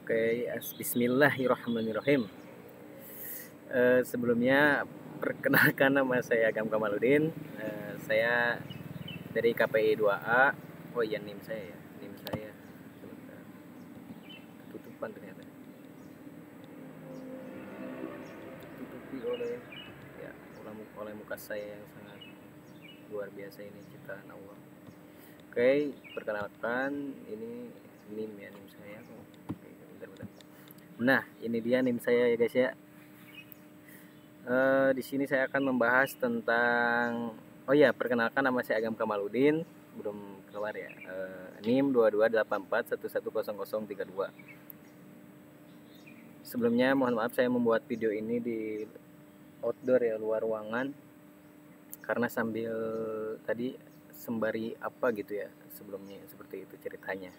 Oke, bismillahirrahmanirrahim. Sebelumnya perkenalkan nama saya Agam Kamaludin. Saya dari KPI 2A. Oh iya, NIM saya ya. NIM saya. Sebentar. Ketutupan ternyata. Tutupi oleh oleh muka saya yang sangat luar biasa ini ciptaan Allah. Oke, perkenalkan ini NIM ya, NIM saya. Oke, bentar. Nah, ini dia NIM saya ya guys ya. Di sini saya akan membahas tentang perkenalkan nama saya Agam Kamaludin, belum keluar ya. NIM 2284110032. Sebelumnya mohon maaf saya membuat video ini di outdoor ya, luar ruangan, karena sambil tadi sembari apa gitu ya sebelumnya, seperti itu ceritanya.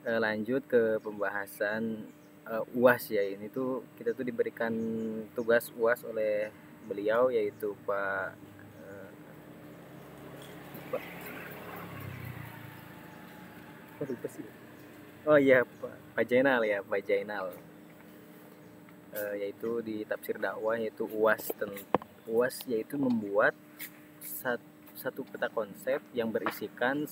Lanjut ke pembahasan UAS ya. Ini tuh kita tuh diberikan tugas UAS oleh beliau, yaitu Pak Pak Jainal ya, Pak Jainal. Yaitu di tafsir dakwah, yaitu UAS yaitu membuat satu peta konsep yang berisikan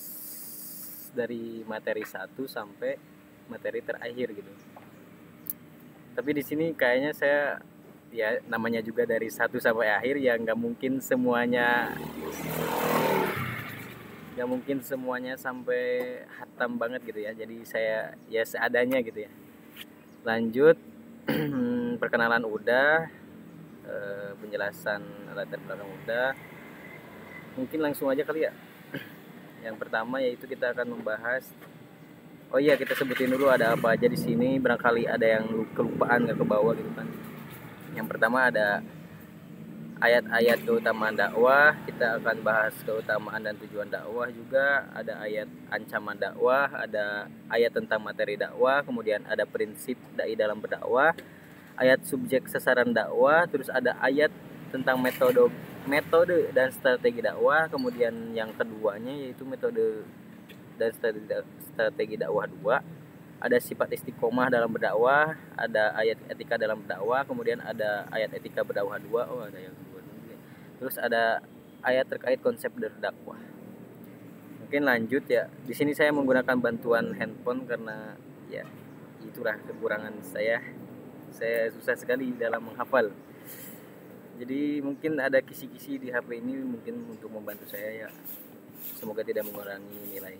dari materi 1 sampai materi terakhir gitu. Tapi di sini kayaknya saya ya, namanya juga dari 1 sampai akhir ya, nggak mungkin semuanya sampai hatam banget gitu ya. Jadi saya ya seadanya gitu ya. Lanjut. Perkenalan udah, penjelasan latar belakang udah, mungkin langsung aja kali ya. Yang pertama yaitu kita akan membahas, kita sebutin dulu ada apa aja di sini, barangkali ada yang kelupaan nggak ke bawah gitu kan. Yang pertama ada ayat-ayat keutamaan dakwah, kita akan bahas keutamaan dan tujuan dakwah juga, ada ayat ancaman dakwah, ada ayat tentang materi dakwah, kemudian ada prinsip dai dalam berdakwah, ayat subjek sasaran dakwah, terus ada ayat tentang metode dan strategi dakwah, kemudian yang keduanya yaitu metode dan strategi dakwah 2, ada sifat istiqomah dalam berdakwah, ada ayat etika dalam berdakwah, kemudian ada ayat etika berdakwah 2, ada yang kedua. Terus ada ayat terkait konsep berdakwah. Mungkin lanjut ya. Di sini saya menggunakan bantuan handphone karena ya itulah kekurangan saya. Saya susah sekali dalam menghafal. Jadi mungkin ada kisi-kisi di HP ini mungkin untuk membantu saya ya. Semoga tidak mengurangi nilai.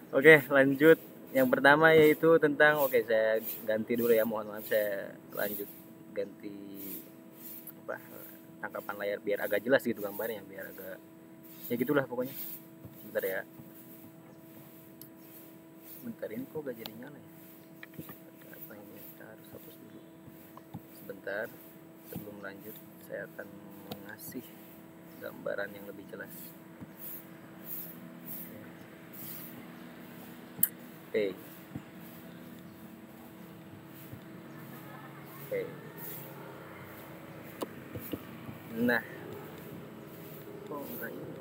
Oke, lanjut. Yang pertama yaitu tentang, saya ganti dulu ya, mohon maaf, saya lanjut ganti tangkapan layar biar agak jelas gitu gambarnya, biar agak ya gitulah pokoknya. Sebentar ya. Bentar, ini kok gak jadi nyala ya? Apa ini? Kita harus hapus dulu. Sebentar, sebelum lanjut saya akan mengasih gambaran yang lebih jelas. Oke. Nah, kok enggak ini?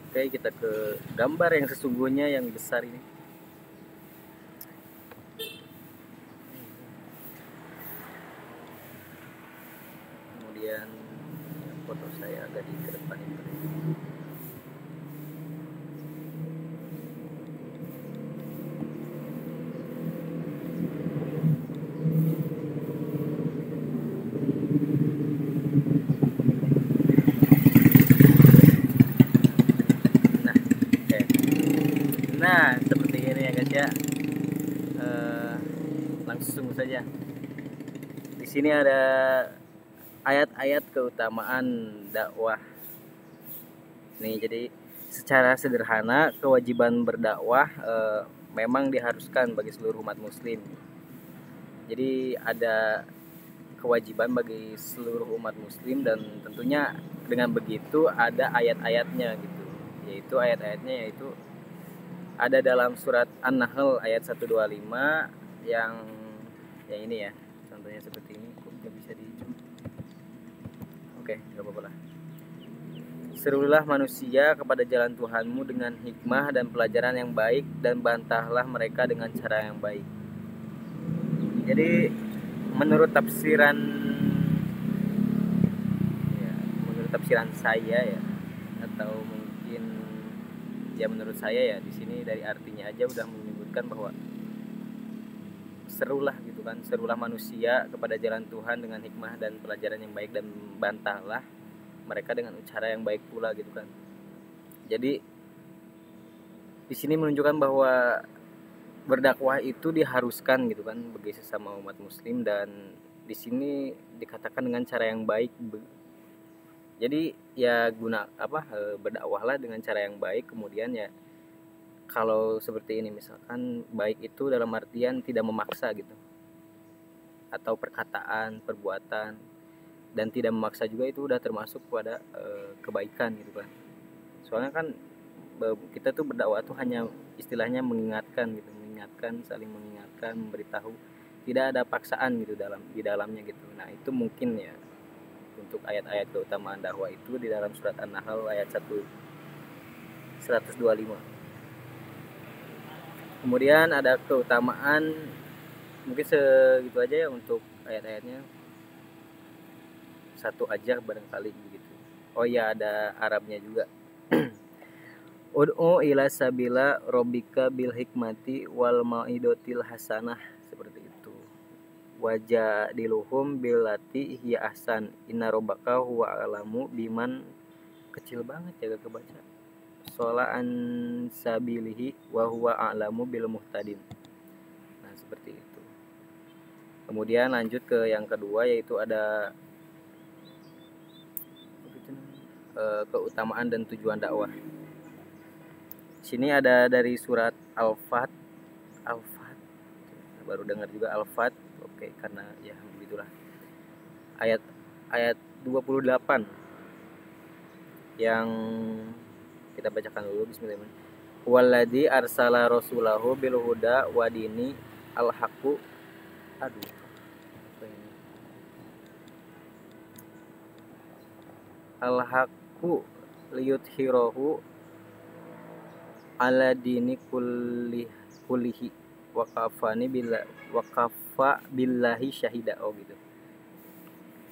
Oke, kita ke gambar yang sesungguhnya yang besar ini. Kemudian foto saya agak di depan ini. Nah, seperti ini ya guys ya. Langsung saja. Di sini ada ayat-ayat keutamaan dakwah. Nih, jadi secara sederhana kewajiban berdakwah memang diharuskan bagi seluruh umat muslim. Jadi ada kewajiban bagi seluruh umat muslim, dan tentunya dengan begitu ada ayat-ayatnya gitu. Yaitu ada dalam surat An-Nahl ayat 125 yang ini ya. Contohnya seperti ini. Kok nggak bisa di Oke, nggak apa-apa lah. Serulah manusia kepada jalan Tuhanmu dengan hikmah dan pelajaran yang baik, dan bantahlah mereka dengan cara yang baik. Jadi menurut tafsiran saya ya, atau mungkin ya menurut saya ya, di sini dari artinya aja udah menyebutkan bahwa serulah gitu kan, serulah manusia kepada jalan Tuhan dengan hikmah dan pelajaran yang baik, dan bantahlah mereka dengan cara yang baik pula gitu kan. Jadi di sini menunjukkan bahwa berdakwah itu diharuskan gitu kan bagi sesama umat muslim, dan di sini dikatakan dengan cara yang baik. Jadi ya berdakwahlah dengan cara yang baik. Kemudian ya kalau seperti ini misalkan baik itu dalam artian tidak memaksa gitu, atau perkataan, perbuatan, dan tidak memaksa juga, itu udah termasuk pada kebaikan gitu kan. Soalnya kan kita tuh berdakwah tuh hanya istilahnya mengingatkan gitu, saling mengingatkan, memberitahu, tidak ada paksaan gitu di dalamnya gitu. Nah itu mungkin ya untuk ayat-ayat keutamaan dakwah itu di dalam surat An-Nahl ayat 125. Kemudian ada keutamaan, mungkin segitu aja ya untuk ayat-ayatnya, satu aja barangkali begitu. Oh ya, ada Arabnya juga. Ud'u ila sabila rabbika bil hikmati wal mau'idotil hasanah, seperti itu. Wajadiluhum billati hiya ahsan inna rabbaka huwa a'lamu biman, kecil banget ya gak kebaca. Solaan sabilihi wa huwa a'lamu bil muhtadin. Nah seperti itu. Kemudian lanjut ke yang kedua, yaitu ada keutamaan dan tujuan dakwah. Sini ada dari surat Al-Fat, baru dengar juga Al-Fat. Oke, karena ya begitulah. Ayat 28 yang kita bacakan dulu. Bismillahirrahmanirrahim. Walladzi arsala rasulahu bil huda wa dini al-haqqu. Aduh. Apa ini? Al-haqqu liyudhhirahu ala dini kullihi wa kafa billahi syahida. Oh gitu.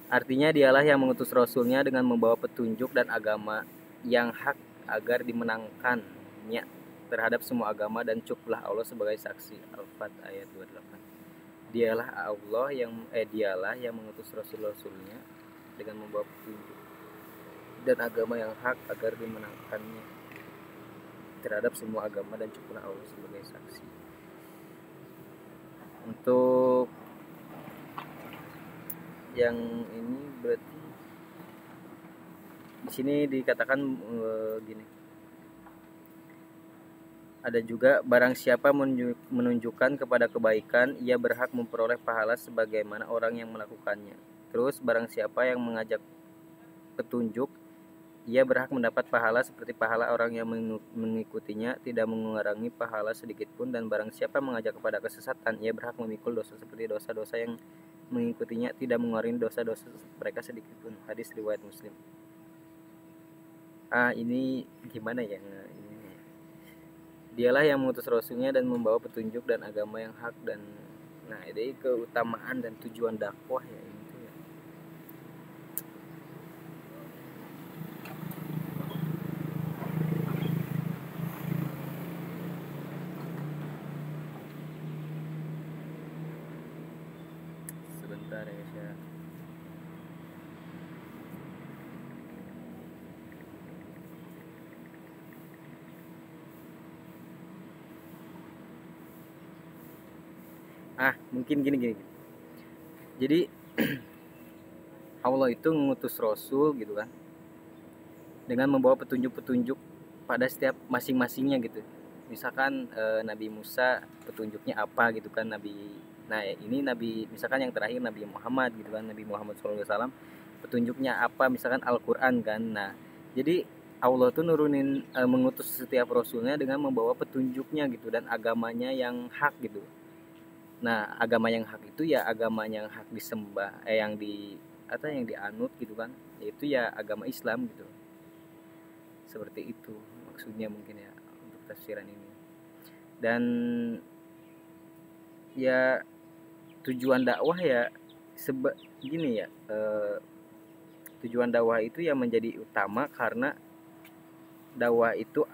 Artinya dialah yang mengutus rasulnya dengan membawa petunjuk dan agama yang hak agar dimenangkannya terhadap semua agama, dan cukuplah Allah sebagai saksi. Al-Fat ayat 28. Dialah yang mengutus rasul-rasulnya dengan membawa petunjuk dan agama yang hak agar dimenangkannya terhadap semua agama, dan cukuplah Allah sebagai saksi. Untuk yang ini berarti di sini dikatakan gini. Ada juga barang siapa menunjukkan kepada kebaikan, ia berhak memperoleh pahala sebagaimana orang yang melakukannya. Terus barang siapa yang mengajak petunjuk, ia berhak mendapat pahala seperti pahala orang yang mengikutinya, tidak mengurangi pahala sedikit pun. Dan barang siapa mengajak kepada kesesatan, ia berhak memikul dosa seperti dosa-dosa yang mengikutinya, tidak mengurangi dosa-dosa mereka sedikit pun. Hadis riwayat Muslim. Ini gimana ya? Dialah yang mengutus rasulnya dan membawa petunjuk dan agama yang hak, dan nah ini keutamaan dan tujuan dakwah ya itu ya. Sebentar ya guys ya. Mungkin gini. Jadi Allah itu mengutus rasul gitu kan, dengan membawa petunjuk-petunjuk pada setiap masing-masingnya gitu. Misalkan Nabi Musa petunjuknya apa gitu kan, ini Nabi, misalkan yang terakhir Nabi Muhammad gitu kan, Nabi Muhammad SAW petunjuknya apa, misalkan Al-Quran kan. Nah jadi Allah tuh mengutus setiap rasulnya dengan membawa petunjuknya gitu, dan agamanya yang hak gitu. Nah agama yang hak itu ya agama yang hak disembah, yang dianut gitu kan, yaitu ya agama Islam gitu. seperti itu maksudnya mungkin ya untuk tafsiran ini. Dan ya tujuan dakwah ya gini ya, tujuan dakwah itu yang menjadi utama karena dakwah itu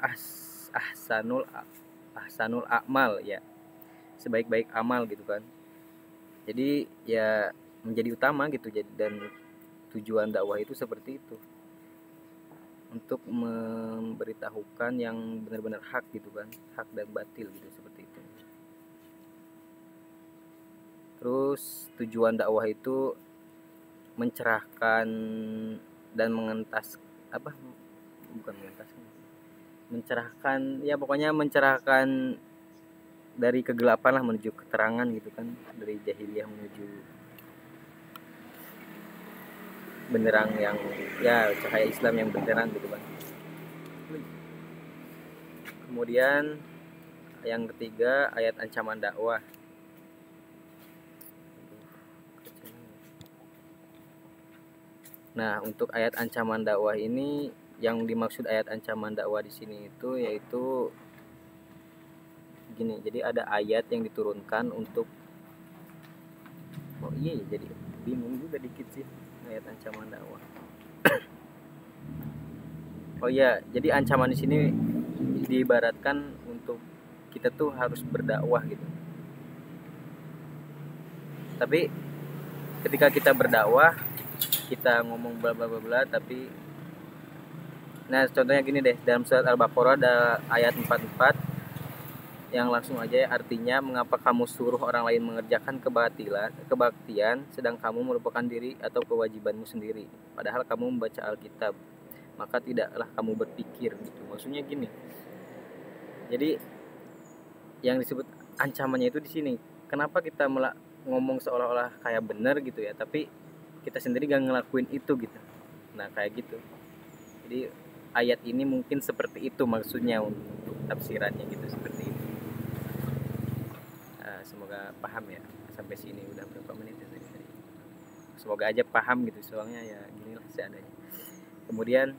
ahsanul amal ya, sebaik-baik amal gitu kan. Jadi ya menjadi utama gitu. Jadi dan tujuan dakwah itu seperti itu, untuk memberitahukan yang benar-benar hak gitu kan, hak dan batil gitu, seperti itu. Terus tujuan dakwah itu mencerahkan dan mencerahkan ya, pokoknya mencerahkan dari kegelapan lah menuju keterangan gitu kan, dari jahiliyah menuju benderang yang ya cahaya Islam yang benderang gitu kan. Kemudian yang ketiga, ayat ancaman dakwah. Nah, untuk ayat ancaman dakwah ini, yang dimaksud ayat ancaman dakwah di sini itu yaitu gini. Jadi ada ayat yang diturunkan untuk jadi bingung juga dikit sih ayat ancaman dakwah. Jadi ancaman di sini diibaratkan untuk kita tuh harus berdakwah gitu. Tapi ketika kita berdakwah, kita ngomong bla bla bla bla, tapi contohnya gini deh, dalam surat Al-Baqarah ada ayat 44 yang langsung aja artinya, mengapa kamu suruh orang lain mengerjakan kebaktian sedang kamu melupakan diri atau kewajibanmu sendiri, padahal kamu membaca Alkitab, maka tidaklah kamu berpikir gitu. Maksudnya gini. Jadi yang disebut ancamannya itu di sini, kenapa kita ngomong seolah-olah kayak benar gitu ya, tapi kita sendiri gak ngelakuin itu gitu. Nah kayak gitu. Jadi ayat ini mungkin seperti itu maksudnya untuk tafsirannya gitu, seperti itu. Semoga paham ya. Sampai sini udah berapa menit ya tadi. Semoga aja paham gitu, soalnya ya ginilah seadanya. Kemudian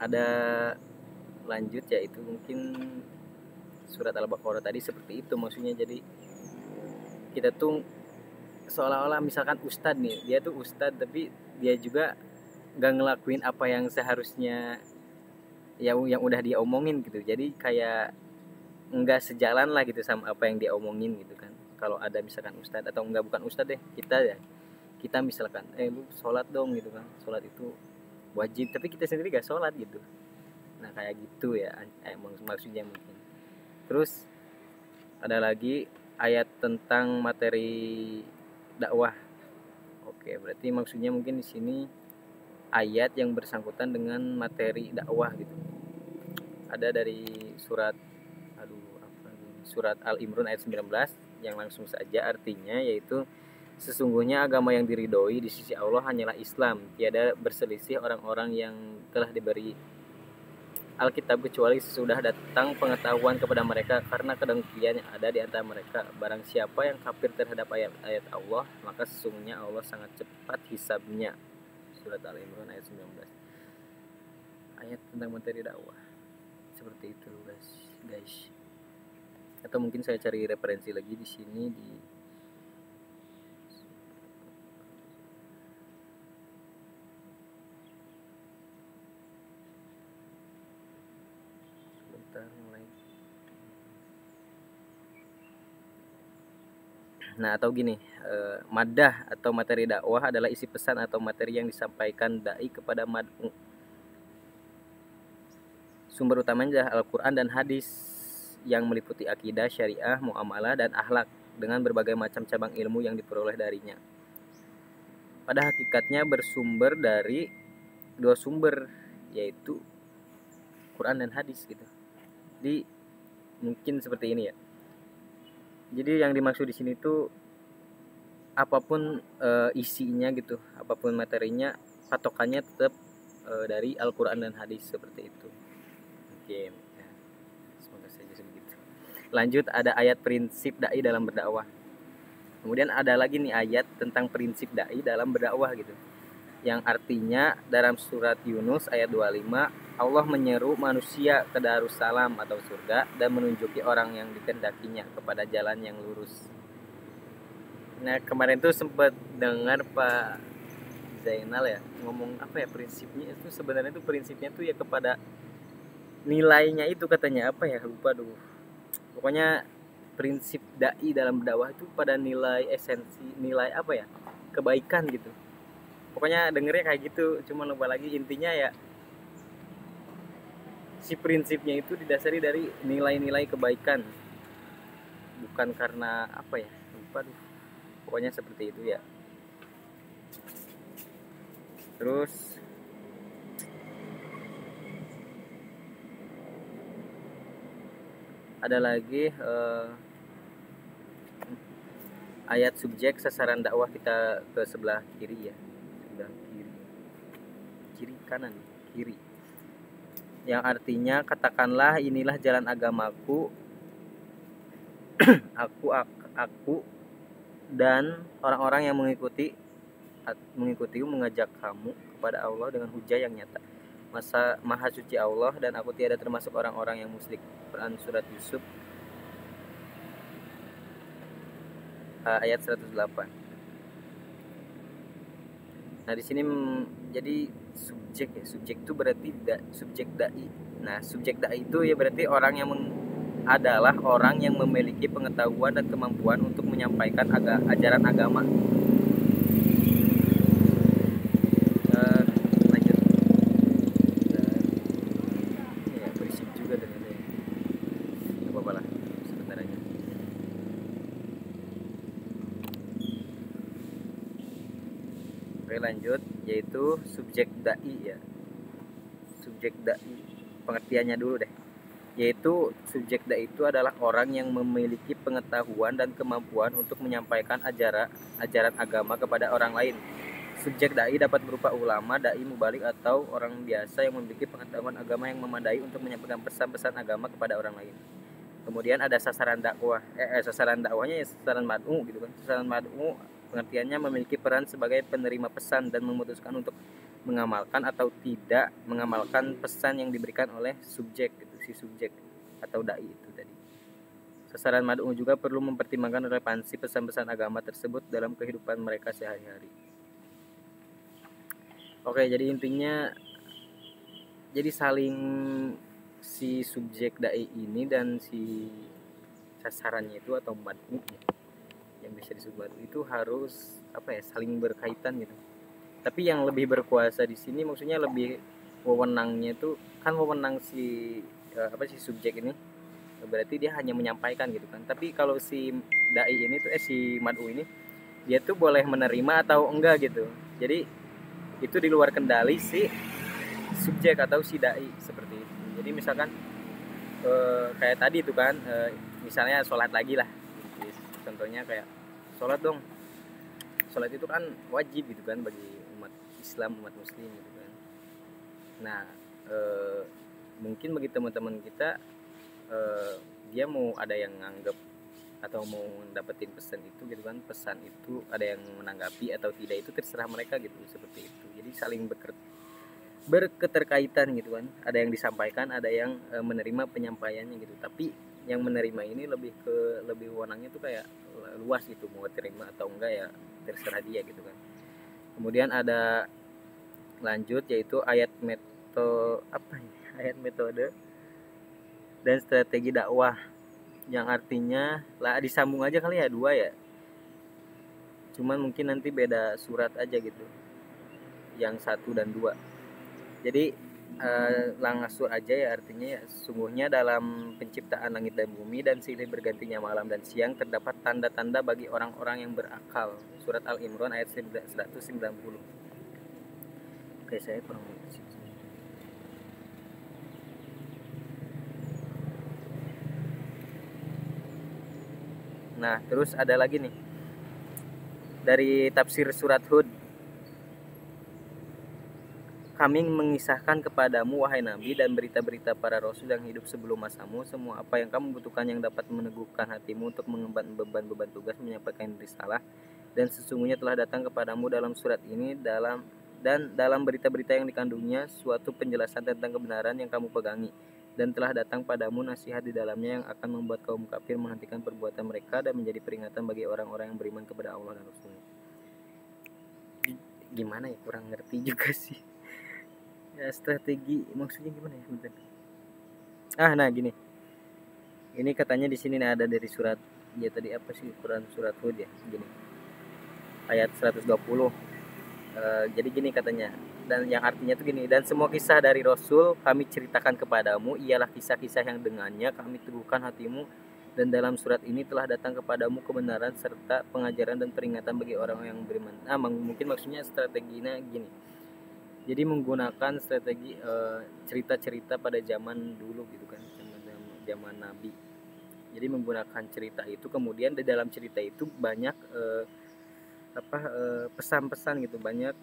ada lanjut, yaitu mungkin surat Al-Baqarah tadi seperti itu maksudnya. Jadi kita tuh seolah-olah misalkan ustadz nih, dia tuh ustadz tapi dia juga gak ngelakuin apa yang seharusnya yang udah dia omongin gitu. Jadi kayak nggak sejalan lah gitu sama apa yang dia omongin gitu kan. Kalau ada misalkan ustadz, atau bukan ustadz deh, kita misalkan lu sholat dong gitu kan, sholat itu wajib, tapi kita sendiri gak sholat gitu. Nah kayak gitu ya maksudnya mungkin. Terus ada lagi ayat tentang materi dakwah. Oke, berarti maksudnya mungkin di sini ayat yang bersangkutan dengan materi dakwah gitu. Ada dari surat Al-Imran ayat 19 yang langsung saja artinya yaitu, sesungguhnya agama yang diridhoi di sisi Allah hanyalah Islam, tiada berselisih orang-orang yang telah diberi Alkitab kecuali sesudah datang pengetahuan kepada mereka karena kedengkian yang ada di antara mereka. Barang siapa yang kafir terhadap ayat-ayat Allah, maka sesungguhnya Allah sangat cepat hisabnya. Surat Al-Imran ayat 19. Ayat tentang materi dakwah seperti itu guys. Atau mungkin saya cari referensi lagi di sini di mulai. Nah atau gini, madah atau materi dakwah adalah isi pesan atau materi yang disampaikan dai kepada mad'u. Sumber utamanya adalah Al-Quran dan hadis yang meliputi akidah, syariah, muamalah, dan akhlak dengan berbagai macam cabang ilmu yang diperoleh darinya. Pada hakikatnya bersumber dari dua sumber, yaitu Quran dan hadis gitu. Jadi mungkin seperti ini ya. Jadi yang dimaksud di sini tuh apapun isinya gitu, apapun materinya, patokannya tetap dari Al-Quran dan hadis, seperti itu. Oke, ya. Semoga saja sebegitu. Lanjut, ada ayat prinsip dai dalam berdakwah. Kemudian ada lagi nih ayat tentang prinsip dai dalam berdakwah gitu. yang artinya dalam surat Yunus ayat 25, Allah menyeru manusia ke Darussalam atau surga dan menunjuki orang yang dikehendakinya kepada jalan yang lurus. Nah, kemarin tuh sempat dengar Pak Zainal ya ngomong apa ya, prinsipnya itu sebenarnya tuh prinsipnya tuh ya kepada nilainya itu, katanya apa ya, lupa dulu. Pokoknya prinsip dai dalam dakwah itu pada nilai esensi, nilai apa ya, kebaikan gitu. Pokoknya dengernya kayak gitu, cuma lupa lagi. Intinya ya si prinsipnya itu didasari dari nilai-nilai kebaikan, bukan karena apa ya, lupa dulu. Pokoknya seperti itu ya. Terus ada lagi ayat subjek sasaran dakwah kita ke sebelah kiri ya, sebelah kiri kanan kiri, yang artinya katakanlah inilah jalan agamaku, aku dan orang-orang yang mengikutiku mengajak kamu kepada Allah dengan hujah yang nyata. Maha suci Allah dan aku tiada termasuk orang-orang yang musyrik. Quran surat Yusuf ayat 108. Nah, di sini jadi subjek ya. Subjek itu berarti subjek dai. Nah, subjek dai itu ya berarti orang yang adalah orang yang memiliki pengetahuan dan kemampuan untuk menyampaikan ajaran agama. Lanjut. Ya, berisik juga dengannya. Gak apa-apa lah, sebentar aja. Oke, lanjut, yaitu subjek dai ya. Subjek dai, pengertiannya dulu deh. Yaitu subjek dai itu adalah orang yang memiliki pengetahuan dan kemampuan untuk menyampaikan ajaran agama kepada orang lain. Subjek dai dapat berupa ulama, dai, mubalik, atau orang biasa yang memiliki pengetahuan agama yang memadai untuk menyampaikan pesan-pesan agama kepada orang lain. Kemudian ada sasaran dakwah. Sasaran dakwahnya ya sasaran mad'u gitu kan. Sasaran mad'u pengertiannya memiliki peran sebagai penerima pesan dan memutuskan untuk mengamalkan atau tidak mengamalkan pesan yang diberikan oleh subjek gitu, si subjek atau dai itu tadi. Sasaran mad'u juga perlu mempertimbangkan relevansi pesan-pesan agama tersebut dalam kehidupan mereka sehari-hari. Oke, jadi intinya jadi saling si subjek dai ini dan si sasarannya itu atau mad'u yang bisa disebut mad'u itu harus apa ya, saling berkaitan gitu. Tapi yang lebih berkuasa di sini maksudnya lebih wewenangnya itu kan wewenang si subjek ini berarti dia hanya menyampaikan gitu kan. Tapi kalau si dai ini tuh si mad'u ini dia tuh boleh menerima atau enggak gitu. Jadi itu di luar kendali si subjek atau si dai seperti itu. Jadi misalkan kayak tadi itu kan misalnya sholat lagi lah, contohnya kayak sholat dong, sholat itu kan wajib gitu kan bagi umat Islam, umat muslim gitu kan. Nah mungkin bagi teman-teman kita dia mau ada yang nganggap atau mau dapetin pesan itu gitu kan, pesan itu ada yang menanggapi atau tidak itu terserah mereka gitu, seperti itu. Jadi saling berketerkaitan gitu kan, ada yang disampaikan, ada yang menerima penyampaiannya gitu. Tapi yang menerima ini lebih wewenangnya tuh kayak luas gitu, mau terima atau enggak ya terserah dia gitu kan. Kemudian ada lanjut yaitu ayat metode dan strategi dakwah, yang artinya lah disambung aja kali ya, dua ya, cuman mungkin nanti beda surat aja gitu yang 1 dan 2. Jadi langsung aja ya, artinya ya, sungguhnya dalam penciptaan langit dan bumi dan silih bergantinya malam dan siang terdapat tanda-tanda bagi orang-orang yang berakal. Surat Al-Imran ayat 190. Oke, saya kurang musik. Nah, terus ada lagi nih dari tafsir surat Hud. Kami mengisahkan kepadamu wahai Nabi dan berita-berita para rasul yang hidup sebelum masamu, semua apa yang kamu butuhkan yang dapat meneguhkan hatimu untuk mengemban beban tugas menyampaikan risalah, dan sesungguhnya telah datang kepadamu dalam surat ini dan dalam berita-berita yang dikandungnya suatu penjelasan tentang kebenaran yang kamu pegangi, dan telah datang padamu nasihat di dalamnya yang akan membuat kaum kafir menghentikan perbuatan mereka dan menjadi peringatan bagi orang-orang yang beriman kepada Allah dan Rasulnya. Gimana ya, kurang ngerti juga sih ya, strategi maksudnya gimana ya, bentar. Nah gini, ini katanya di sini ada dari surat, ya tadi apa sih, Quran surat Hud ya, gini ayat 120. Jadi gini katanya, dan yang artinya tuh gini, dan semua kisah dari Rasul kami ceritakan kepadamu ialah kisah-kisah yang dengannya kami teguhkan hatimu, dan dalam surat ini telah datang kepadamu kebenaran serta pengajaran dan peringatan bagi orang yang beriman. Mungkin maksudnya strateginya gini, jadi menggunakan strategi cerita-cerita pada zaman dulu gitu kan, zaman Nabi. Jadi menggunakan cerita itu, kemudian di dalam cerita itu banyak pesan-pesan gitu, banyak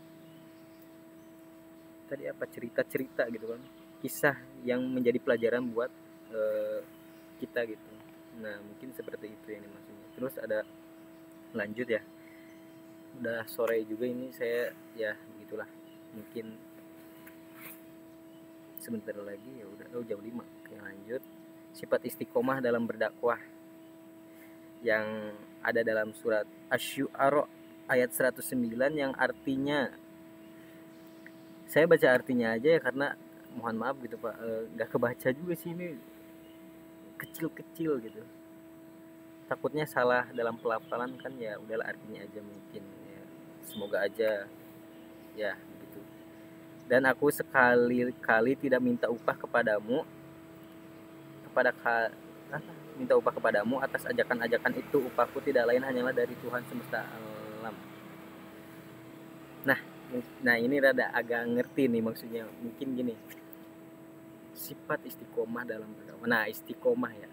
tadi cerita-cerita gitu kan, kisah yang menjadi pelajaran buat kita gitu. Nah mungkin seperti itu yang dimaksudnya. Terus ada lanjut ya, udah sore juga ini, saya ya gitulah, mungkin sebentar lagi ya udah jam 5. Oke, lanjut. Sifat istiqomah dalam berdakwah yang ada dalam surat Asy-Syu'ara ayat 109, yang artinya saya baca artinya aja ya, karena mohon maaf gitu Pak, nggak kebaca juga sih, ini kecil-kecil gitu, takutnya salah dalam pelafalan kan, ya udahlah artinya aja mungkin ya, semoga aja ya gitu. Dan aku sekali-kali tidak minta upah kepadamu minta upah kepadamu atas ajakan-ajakan itu, upahku tidak lain hanyalah dari Tuhan semesta alam. Nah ini rada agak ngerti nih maksudnya, mungkin gini, sifat istiqomah dalam berdakwah. Nah istiqomah ya,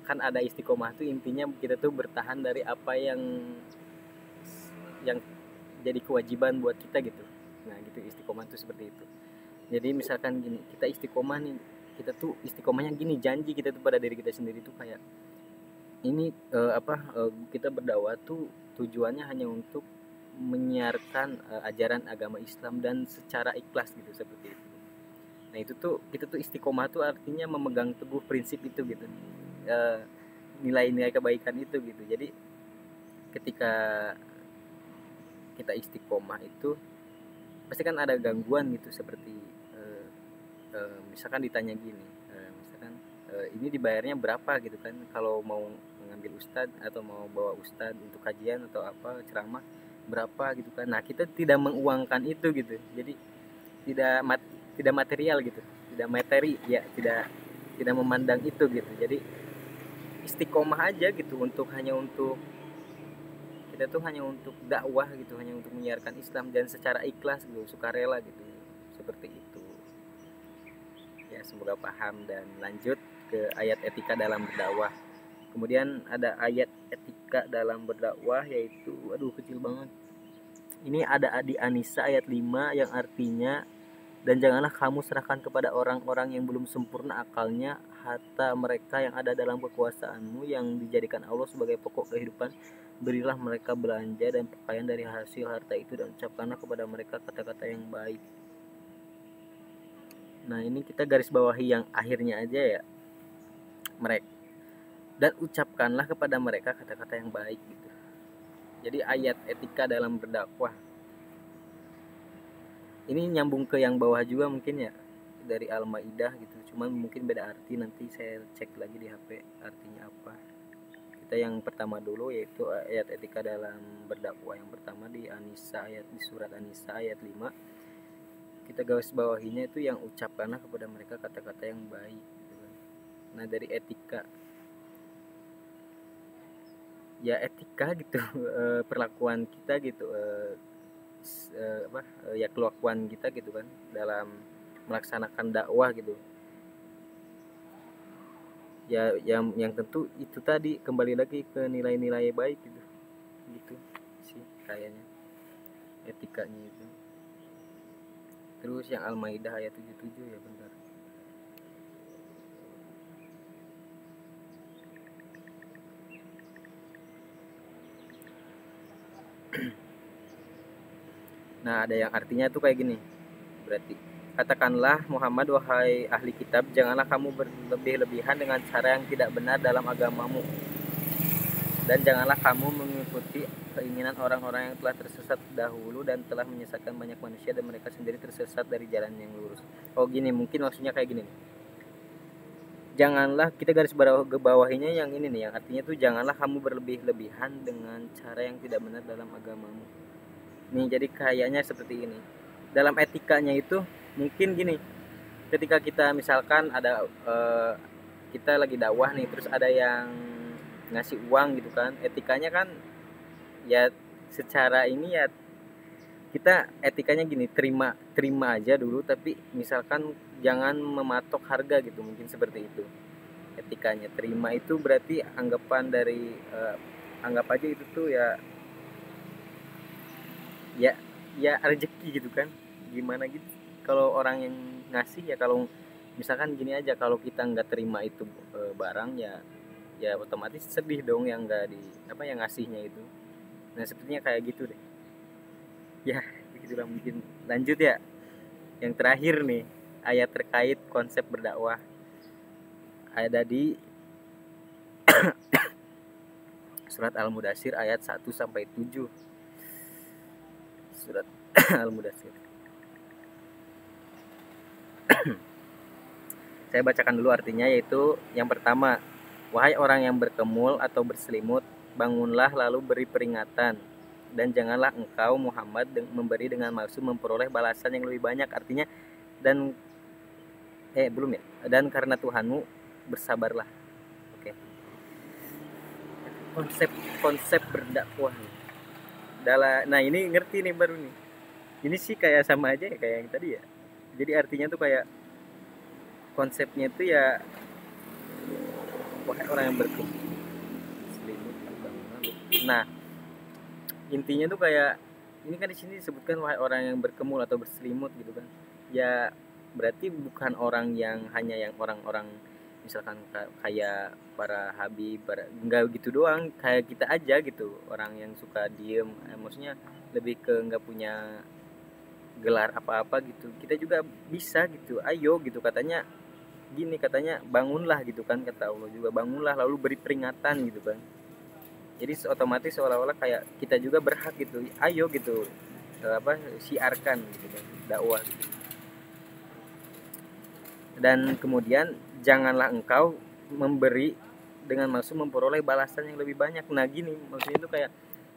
kan ada istiqomah tuh intinya kita tuh bertahan dari apa yang jadi kewajiban buat kita gitu. Nah gitu, istiqomah tuh seperti itu. Jadi misalkan gini, kita istiqomah nih, kita tuh istiqomahnya gini, janji kita tuh pada diri kita sendiri tuh kayak ini kita berdakwah tuh tujuannya hanya untuk menyiarkan ajaran agama Islam dan secara ikhlas gitu, seperti itu. Nah itu tuh kita tuh istiqomah tuh artinya memegang teguh prinsip itu gitu, nilai-nilai kebaikan itu gitu. Jadi ketika kita istiqomah itu pasti kan ada gangguan gitu, seperti misalkan ditanya gini, misalkan ini dibayarnya berapa gitu kan, kalau mau mengambil ustadz atau mau bawa ustadz untuk kajian atau apa ceramah berapa gitu kan. Nah kita tidak menguangkan itu gitu, jadi tidak material gitu, tidak materi ya, tidak memandang itu gitu. Jadi istiqomah aja gitu, hanya untuk kita tuh hanya untuk dakwah gitu, hanya untuk menyiarkan Islam dan secara ikhlas gitu, sukarela gitu, seperti itu ya. Semoga paham. Dan lanjut ke ayat etika dalam berdakwah. Kemudian ada ayat etika dalam berdakwah, yaitu kecil banget. Ini ada di An-Nisa ayat 5 yang artinya, dan janganlah kamu serahkan kepada orang-orang yang belum sempurna akalnya harta mereka yang ada dalam kekuasaanmu yang dijadikan Allah sebagai pokok kehidupan. Berilah mereka belanja dan pakaian dari hasil harta itu, dan ucapkanlah kepada mereka kata-kata yang baik. Nah ini kita garis bawahi yang akhirnya aja ya, mereka, dan ucapkanlah kepada mereka kata-kata yang baik gitu. Jadi ayat etika dalam berdakwah ini nyambung ke yang bawah juga mungkin ya, dari Al-Maidah gitu, cuman mungkin beda arti, nanti saya cek lagi di HP artinya apa. Kita yang pertama dulu, yaitu ayat etika dalam berdakwah yang pertama di surat An-Nisa ayat 5. Kita garis bawahinya itu yang ucapkanlah kepada mereka kata-kata yang baik gitu. Nah dari etika ya, etika gitu, perlakuan kita gitu, ya kelakuan kita gitu kan dalam melaksanakan dakwah gitu ya, yang tentu itu tadi kembali lagi ke nilai-nilai baik gitu sih kayaknya etikanya itu. Terus yang Al-Maidah ayat 77 ya, bentar. Nah, ada yang artinya tuh kayak gini. Berarti katakanlah Muhammad, wahai ahli kitab, janganlah kamu berlebih-lebihan dengan cara yang tidak benar dalam agamamu, dan janganlah kamu mengikuti keinginan orang-orang yang telah tersesat dahulu dan telah menyesatkan banyak manusia dan mereka sendiri tersesat dari jalan yang lurus. Oh gini, mungkin maksudnya kayak gini nih. Janganlah, kita garis bawahinya yang ini nih, yang artinya tuh janganlah kamu berlebih-lebihan dengan cara yang tidak benar dalam agamamu. Nih, jadi kayaknya seperti ini. Dalam etikanya itu mungkin gini, ketika kita misalkan ada kita lagi dakwah nih, terus ada yang ngasih uang gitu kan, etikanya kan ya secara ini ya kita etikanya gini, terima aja dulu, tapi misalkan jangan mematok harga gitu, mungkin seperti itu etikanya. Terima itu berarti anggapan dari anggap aja itu tuh ya ya ya rezeki gitu kan, gimana gitu kalau orang yang ngasih ya. Kalau misalkan gini aja, kalau kita nggak terima itu barang ya, ya otomatis sedih dong yang nggak di apa yang ngasihnya itu. Nah sepertinya kayak gitu deh ya. Begitulah, mungkin lanjut ya. Yang terakhir nih, ayat terkait konsep berdakwah ada di surat Al-Mudatsir ayat 1 sampai 7. Surat Al-Mudatsir. Saya bacakan dulu artinya, yaitu yang pertama, wahai orang yang berkemul atau berselimut, bangunlah lalu beri peringatan, dan janganlah engkau Muhammad memberi dengan maksud memperoleh balasan yang lebih banyak. Artinya, dan belum ya, dan karena Tuhanmu bersabarlah. Oke. Konsep berdakwah. Nah ini ngerti nih baru nih. Ini sih kayak sama aja ya kayak yang tadi ya. Jadi artinya tuh kayak konsepnya tuh ya wahai orang yang berkemul. Nah, intinya tuh kayak ini kan di sini disebutkan wahai orang yang berkemul atau berselimut gitu kan. Ya berarti bukan orang yang hanya yang orang-orang misalkan kayak para habib, enggak gitu doang, kayak kita aja gitu, orang yang suka diem, maksudnya lebih ke nggak punya gelar apa-apa gitu, kita juga bisa gitu, ayo gitu. Katanya gini, katanya bangunlah gitu kan, kata Allah juga bangunlah lalu beri peringatan gitu kan. Jadi otomatis seolah-olah kayak kita juga berhak gitu, ayo gitu siarkan gitu kan, dakwah gitu. Dan kemudian janganlah engkau memberi dengan maksud memperoleh balasan yang lebih banyak. Nah gini, maksudnya itu kayak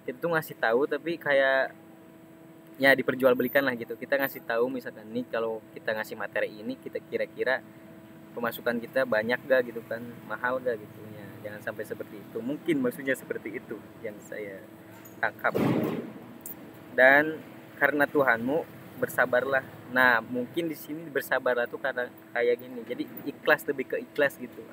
kita tuh ngasih tahu tapi kayak ya diperjualbelikan lah gitu. Kita ngasih tahu misalkan nih, kalau kita ngasih materi ini, kita kira-kira pemasukan kita banyak gak gitu kan, mahal gak gitu ya. Jangan sampai seperti itu, mungkin maksudnya seperti itu yang saya tangkap. Dan karena Tuhanmu bersabarlah. Nah mungkin di sini bersabarlah tuh karena kayak gini, jadi ikhlas, lebih ke ikhlas gitu.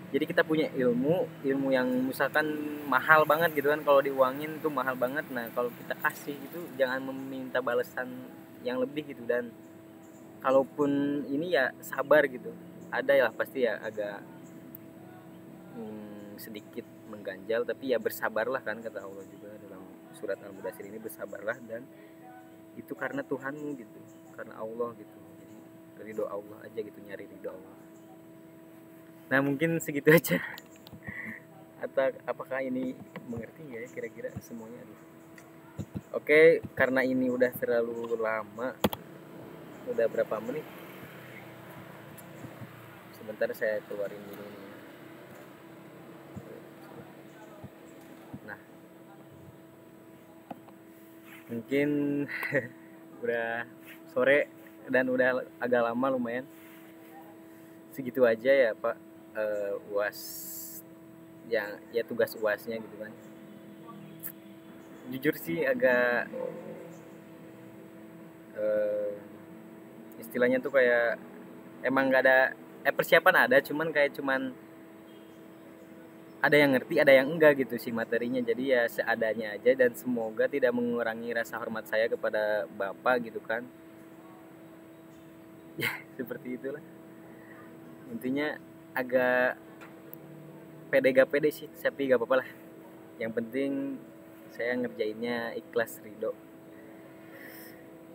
Jadi kita punya ilmu yang misalkan mahal banget gitu kan, kalau diuangin tuh mahal banget. Nah kalau kita kasih itu jangan meminta balasan yang lebih gitu. Dan kalaupun ini ya sabar gitu, ada ya pasti ya agak sedikit mengganjal, tapi ya bersabarlah kan, kata Allah juga dalam surat Al-Mudatsir ini, bersabarlah dan itu karena Tuhanmu gitu, karena Allah gitu. Jadi ridho Allah aja gitu, nyari ridho Allah. Nah mungkin segitu aja. Atau apakah ini mengerti ya kira-kira semuanya? Oke, karena ini udah terlalu lama, udah berapa menit, sebentar saya keluarin dulu nih. Nah mungkin udah sore dan udah agak lama lumayan. Segitu aja ya Pak, UAS yang ya tugas UASnya gitu kan. Jujur sih agak istilahnya tuh kayak emang nggak ada persiapan, ada cuman ada yang ngerti ada yang enggak gitu sih materinya. Jadi ya seadanya aja, dan semoga tidak mengurangi rasa hormat saya kepada Bapak gitu kan. Ya seperti itulah intinya. Agak pede gak pede sih, tapi gak apa-apa lah. Yang penting saya ngerjainnya ikhlas ridho.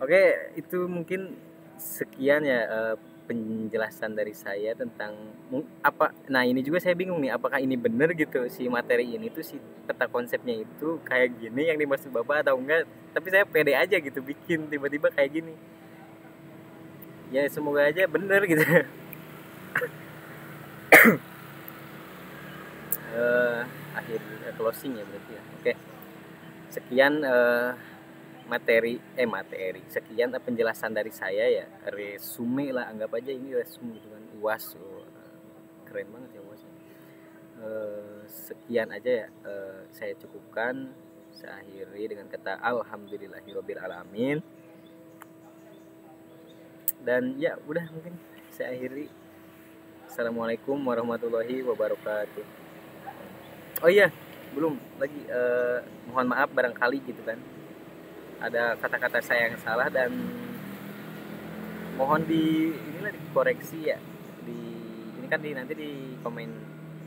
Oke, itu mungkin sekian ya penjelasan dari saya tentang apa. Nah, ini juga saya bingung nih, apakah ini benar gitu si materi ini tuh si peta konsepnya itu kayak gini yang dimaksud Bapak atau enggak. Tapi saya pede aja gitu bikin tiba-tiba kayak gini. Ya semoga aja bener gitu. eh Akhir closing ya berarti ya. Oke. Sekian materi sekian penjelasan dari saya ya, resume lah, anggap aja ini resume gitu kan. UAS keren banget ya UAS. Sekian aja ya, saya cukupkan. Saya akhiri dengan kata alhamdulillahirabbil alamin. Dan ya udah, mungkin saya akhiri. Assalamualaikum warahmatullahi wabarakatuh. Oh iya, belum lagi, mohon maaf barangkali gitu kan ada kata-kata saya yang salah, dan mohon inilah dikoreksi ya. Di ini kan nanti di komen,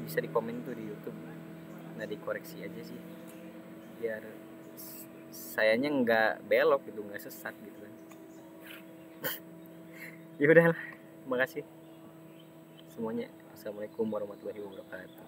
bisa di komen tuh di YouTube. Nah, dikoreksi aja sih biar sayanya nggak belok gitu, nggak sesat gitu kan. Ya udahlah, terima kasih semuanya. Assalamualaikum warahmatullahi wabarakatuh.